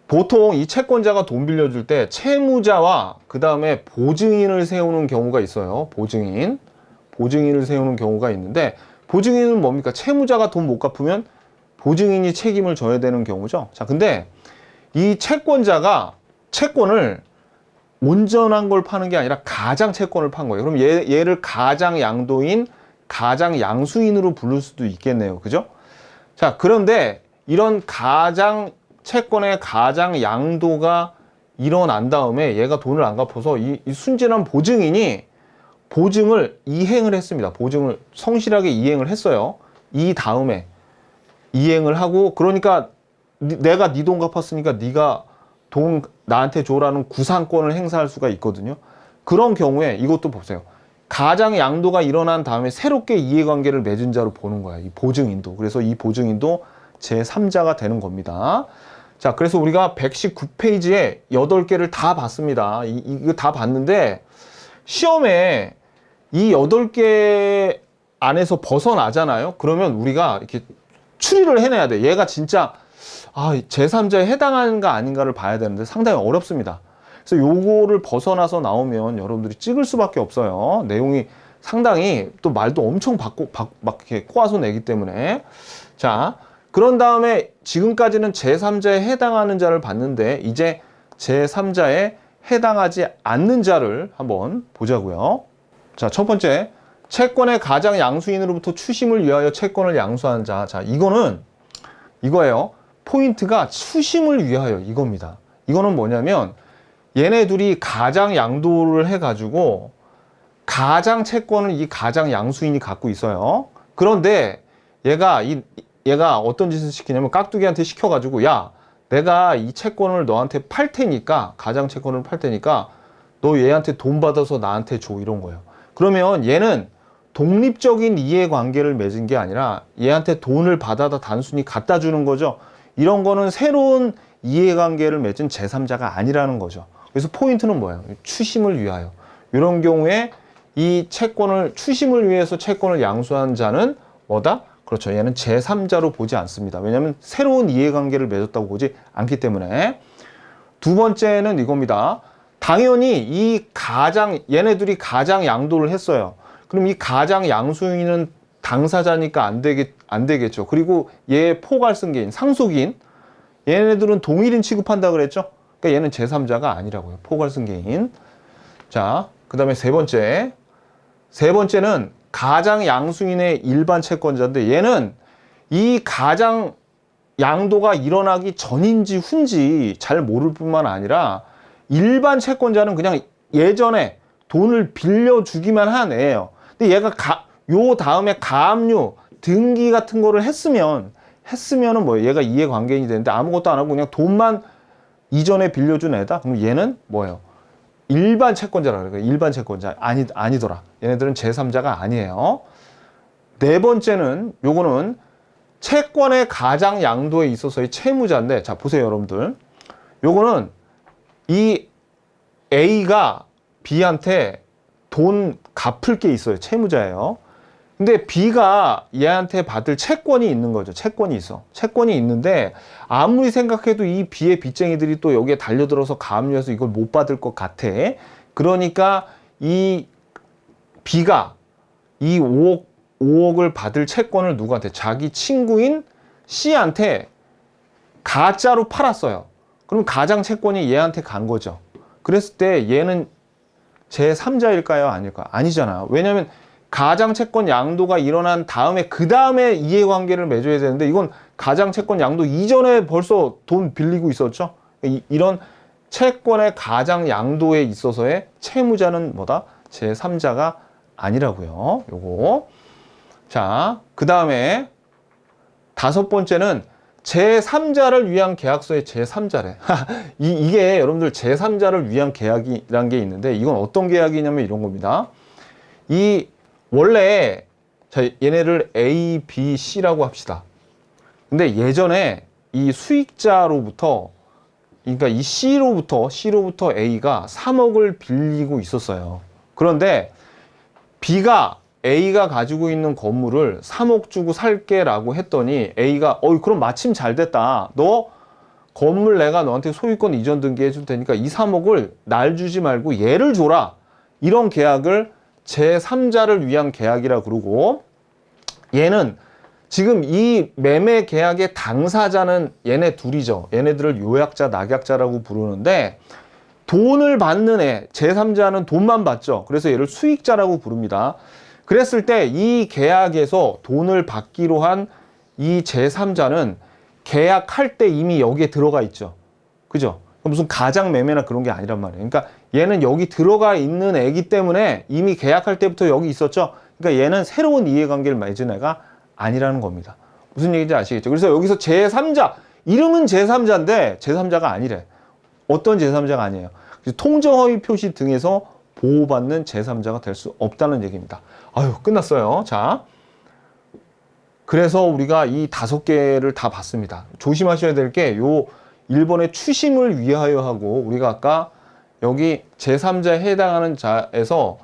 보통 이 채권자가 돈 빌려줄 때 채무자와 그 다음에 보증인을 세우는 경우가 있어요. 보증인을 세우는 경우가 있는데, 보증인은 뭡니까? 채무자가 돈 못 갚으면 보증인이 책임을 져야 되는 경우죠. 자, 근데 이 채권자가 채권을 온전한 걸 파는 게 아니라 가장 채권을 판 거예요. 그럼 얘를 가장 양도인, 가장 양수인으로 부를 수도 있겠네요. 그죠? 자, 그런데 이런 가장 채권의 가장 양도가 일어난 다음에 얘가 돈을 안 갚아서 이 순진한 보증인이 보증을 이행을 했습니다. 보증을 성실하게 이행을 했어요. 이 다음에 이행을 하고, 그러니까 내가 네 돈 갚았으니까 네가 돈 나한테 줘라는 구상권을 행사할 수가 있거든요. 그런 경우에 이것도 보세요. 가장 양도가 일어난 다음에 새롭게 이해관계를 맺은 자로 보는 거야. 이 보증인도. 그래서 이 보증인도 제3자가 되는 겁니다. 자, 그래서 우리가 119페이지에 8개를 다 봤습니다. 이거 다 봤는데 시험에 이 8개 안에서 벗어나잖아요. 그러면 우리가 이렇게 추리를 해내야 돼. 얘가 진짜 제3자에 해당하는가 아닌가를 봐야 되는데 상당히 어렵습니다. 그래서 요거를 벗어나서 나오면 여러분들이 찍을 수밖에 없어요. 내용이 상당히 또 말도 엄청 막 이렇게 꼬아서 내기 때문에. 자, 그런 다음에 지금까지는 제3자에 해당하는 자를 봤는데 이제 제3자에 해당하지 않는 자를 한번 보자고요. 자, 첫 번째, 채권의 가장 양수인으로부터 추심을 위하여 채권을 양수한 자. 자, 이거예요. 포인트가 추심을 위하여 이겁니다. 이거는 뭐냐면 얘네 둘이 가장 양도를 해가지고 가장 채권을 이 가장 양수인이 갖고 있어요. 그런데 얘가 어떤 짓을 시키냐면 깍두기한테 시켜가지고, 야, 내가 이 채권을 너한테 팔 테니까, 가장 채권을 팔 테니까 너 얘한테 돈 받아서 나한테 줘, 이런 거예요. 그러면 얘는 독립적인 이해관계를 맺은 게 아니라 얘한테 돈을 받아다 단순히 갖다 주는 거죠. 이런 거는 새로운 이해관계를 맺은 제3자가 아니라는 거죠. 그래서 포인트는 뭐예요? 추심을 위하여. 이런 경우에 이 채권을 추심을 위해서 채권을 양수한 자는 뭐다? 그렇죠. 얘는 제3자로 보지 않습니다. 왜냐하면 새로운 이해관계를 맺었다고 보지 않기 때문에. 두 번째는 이겁니다. 당연히 얘네들이 가장 양도를 했어요. 그럼 이 가장 양수인은 당사자니까 안 되겠죠. 그리고 얘 포괄승계인, 상속인, 얘네들은 동일인 취급한다 그랬죠. 그러니까 얘는 제3자가 아니라고요. 포괄승계인. 자, 그 다음에 세 번째는 가장 양수인의 일반 채권자인데 얘는 이 가장 양도가 일어나기 전인지 후인지 잘 모를 뿐만 아니라 일반 채권자는 그냥 예전에 돈을 빌려주기만 한 애예요. 근데 얘가 요 다음에 가압류, 등기 같은 거를 했으면은 뭐예요? 얘가 이해관계인이 되는데 아무것도 안 하고 그냥 돈만 이전에 빌려준 애다? 그럼 얘는 뭐예요? 일반 채권자라 그래요. 일반 채권자. 아니더라. 얘네들은 제3자가 아니에요. 네 번째는 요거는 채권의 가장 양도에 있어서의 채무자인데, 자, 보세요, 여러분들. 요거는 이 A가 B한테 돈 갚을 게 있어요. 채무자예요. 근데 B가 얘한테 받을 채권이 있는 거죠. 채권이 있어. 채권이 있는데 아무리 생각해도 이 B의 빚쟁이들이 또 여기에 달려들어서 가압류해서 이걸 못 받을 것 같아. 그러니까 이 B가 이 5억을 받을 채권을 누구한테? 자기 친구인 C한테 가짜로 팔았어요. 그럼 가장 채권이 얘한테 간 거죠. 그랬을 때 얘는 제3자일까요? 아닐까요? 아니잖아요. 왜냐하면 가장 채권 양도가 일어난 다음에 그 다음에 이해관계를 맺어야 되는데 이건 가장 채권 양도 이전에 벌써 돈 빌리고 있었죠. 이런 채권의 가장 양도에 있어서의 채무자는 뭐다? 제3자가 아니라고요. 요거. 자, 그 다음에 다섯 번째는 제3자를 위한 계약서의 제3자래. 이게 여러분들 제3자를 위한 계약이란 게 있는데 이건 어떤 계약이냐면 이런 겁니다. 이 원래 자 얘네를 A, B, C라고 합시다. 근데 예전에 이 수익자로부터 그러니까 이 C로부터 A가 3억을 빌리고 있었어요. 그런데 B가 A가 가지고 있는 건물을 3억 주고 살게라고 했더니 A가 그럼 마침 잘 됐다. 너 건물 내가 너한테 소유권 이전 등기해 줄 테니까 이 3억을 날 주지 말고 얘를 줘라. 이런 계약을 제3자를 위한 계약이라 그러고 얘는 지금 이 매매 계약의 당사자는 얘네 둘이죠. 얘네들을 요약자, 낙약자라고 부르는데 돈을 받는 애, 제3자는 돈만 받죠. 그래서 얘를 수익자라고 부릅니다. 그랬을 때 이 계약에서 돈을 받기로 한 이 제3자는 계약할 때 이미 여기에 들어가 있죠. 그죠? 무슨 가장 매매나 그런 게 아니란 말이에요. 그러니까 얘는 여기 들어가 있는 애기 때문에 이미 계약할 때부터 여기 있었죠. 그러니까 얘는 새로운 이해관계를 맺은 애가 아니라는 겁니다. 무슨 얘기인지 아시겠죠? 그래서 여기서 제3자, 이름은 제3자인데 제3자가 아니래. 어떤 제3자가 아니에요. 통정허위 표시 등에서 보호받는 제3자가 될 수 없다는 얘기입니다. 아유, 끝났어요. 자, 그래서 우리가 이 5개를 다 봤습니다. 조심하셔야 될 게 요 1번의 추심을 위하여 하고 우리가 아까 여기 제3자에 해당하는 자에서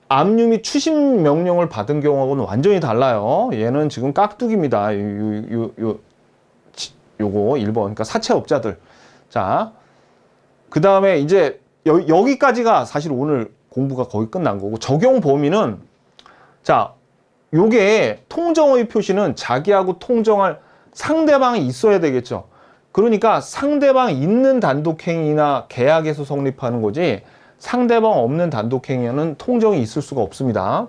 압류 및 추심 명령을 받은 경우하고는 완전히 달라요. 얘는 지금 깍두기입니다. 요거 1번. 그러니까 사채업자들. 자, 그 다음에 이제 여기까지가 사실 오늘 공부가 거의 끝난 거고 적용 범위는 자, 요게 통정허위 표시는 자기하고 통정할 상대방이 있어야 되겠죠. 그러니까 상대방 있는 단독행위나 계약에서 성립하는 거지 상대방 없는 단독행위는 통정이 있을 수가 없습니다.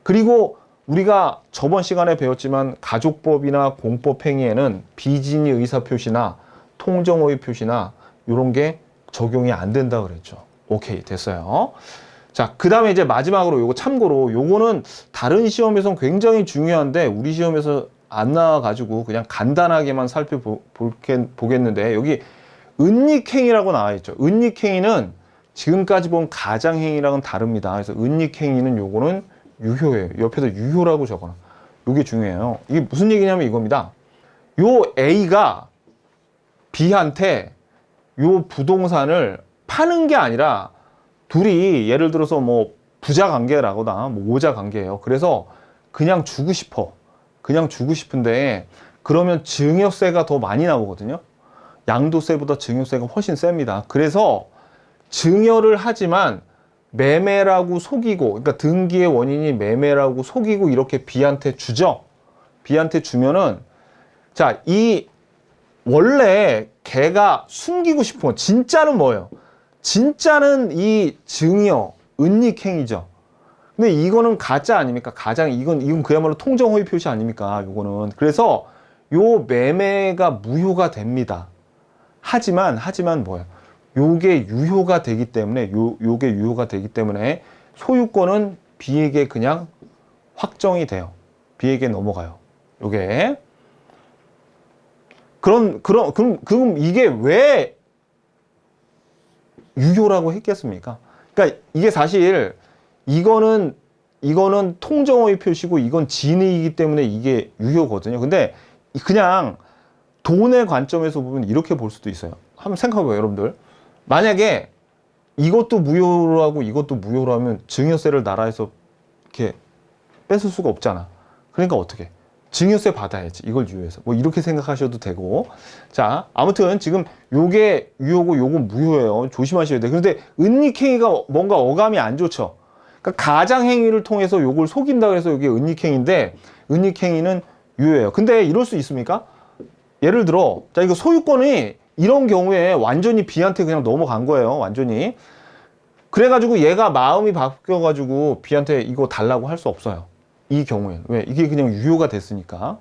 그리고 우리가 저번 시간에 배웠지만 가족법이나 공법행위에는 비진의 의사표시나 통정허위 표시나 이런 게 적용이 안 된다 그랬죠. 오케이, 됐어요. 자, 그 다음에 이제 마지막으로 요거 참고로 요거는 다른 시험에선 굉장히 중요한데 우리 시험에서 안 나와가지고 그냥 간단하게만 살펴보겠는데 여기 은닉행위라고 나와 있죠. 은닉행위는 지금까지 본 가장행위랑은 다릅니다. 그래서 은닉행위는 요거는 유효예요. 옆에다 유효라고 적어놔. 요게 중요해요. 이게 무슨 얘기냐면 이겁니다. 요 A가 B한테 요 부동산을 파는 게 아니라 둘이 예를 들어서 뭐 부자 관계라거나 뭐 오자 관계예요. 그래서 그냥 주고 싶어. 그냥 주고 싶은데 그러면 증여세가 더 많이 나오거든요. 양도세보다 증여세가 훨씬 셉니다. 그래서 증여를 하지만 매매라고 속이고, 그러니까 등기의 원인이 매매라고 속이고 이렇게 B한테 주죠. B한테 주면은 자, 이 원래 걔가 숨기고 싶은 건 진짜는 뭐예요? 진짜는 이 증여, 은닉행위죠. 근데 이거는 가짜 아닙니까? 이건 그야말로 통정허위 표시 아닙니까? 요거는. 그래서 요 매매가 무효가 됩니다. 하지만 뭐예요? 요게 유효가 되기 때문에 요게 유효가 되기 때문에 소유권은 B에게 그냥 확정이 돼요. B에게 넘어가요. 요게. 그럼 이게 왜 유효라고 했겠습니까? 그러니까 이게 사실 이거는 통정허위 표시고 이건 진의이기 때문에 이게 유효거든요. 근데 그냥 돈의 관점에서 보면 이렇게 볼 수도 있어요. 한번 생각해봐요, 여러분들. 만약에 이것도 무효로 하고 이것도 무효로 하면 증여세를 나라에서 이렇게 뺏을 수가 없잖아. 그러니까 어떻게? 증여세 받아야지. 이걸 유효해서. 뭐 이렇게 생각하셔도 되고. 자, 아무튼 지금 요게 유효고 요건 무효예요. 조심하셔야 돼요. 그런데 은닉행위가 뭔가 어감이 안 좋죠. 그러니까 가장행위를 통해서 요걸 속인다 그래서 이게 은닉행위인데 은닉행위는 유효해요. 근데 이럴 수 있습니까? 예를 들어, 자, 이거 소유권이 이런 경우에 완전히 B한테 그냥 넘어간 거예요. 완전히. 그래가지고 얘가 마음이 바뀌어가지고 B한테 이거 달라고 할 수 없어요. 이 경우에는. 왜? 이게 그냥 유효가 됐으니까.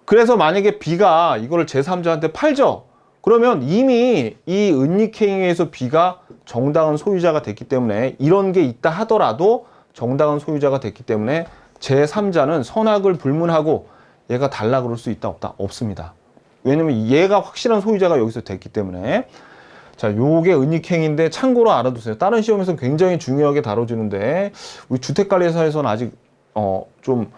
그래서 만약에 B가 이거를 제3자한테 팔죠. 그러면 이미 이 은닉행위에서 B가 정당한 소유자가 됐기 때문에 이런 게 있다 하더라도 정당한 소유자가 됐기 때문에 제3자는 선악을 불문하고 얘가 달라 그럴 수 있다 없다? 없습니다. 왜냐면 얘가 확실한 소유자가 여기서 됐기 때문에. 자, 요게 은닉행위인데 참고로 알아두세요. 다른 시험에서 굉장히 중요하게 다뤄지는데 우리 주택관리사에서는 아직 좀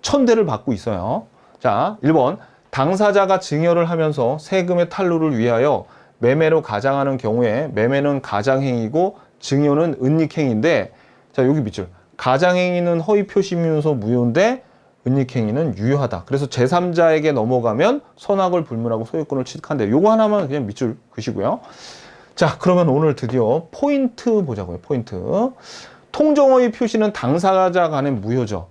천대를 받고 있어요. 자, 1번 당사자가 증여를 하면서 세금의 탈루를 위하여 매매로 가장하는 경우에 매매는 가장행위고 증여는 은닉행위인데, 자, 여기 밑줄 가장행위는 허위 표시문서 무효인데 은닉행위는 유효하다. 그래서 제3자에게 넘어가면 선악을 불문하고 소유권을 취득한대. 요거 하나만 그냥 밑줄 그시고요. 자, 그러면 오늘 드디어 포인트 보자고요. 포인트. 통정허위 표시는 당사자 간의 무효죠.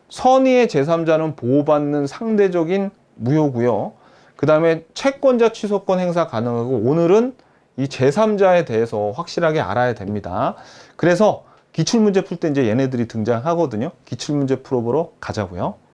선의의 제3자는 보호받는 상대적인 무효고요. 그 다음에 채권자 취소권 행사 가능하고, 오늘은 이 제3자에 대해서 확실하게 알아야 됩니다. 그래서 기출문제 풀 때 이제 얘네들이 등장하거든요. 기출문제 풀어보러 가자고요.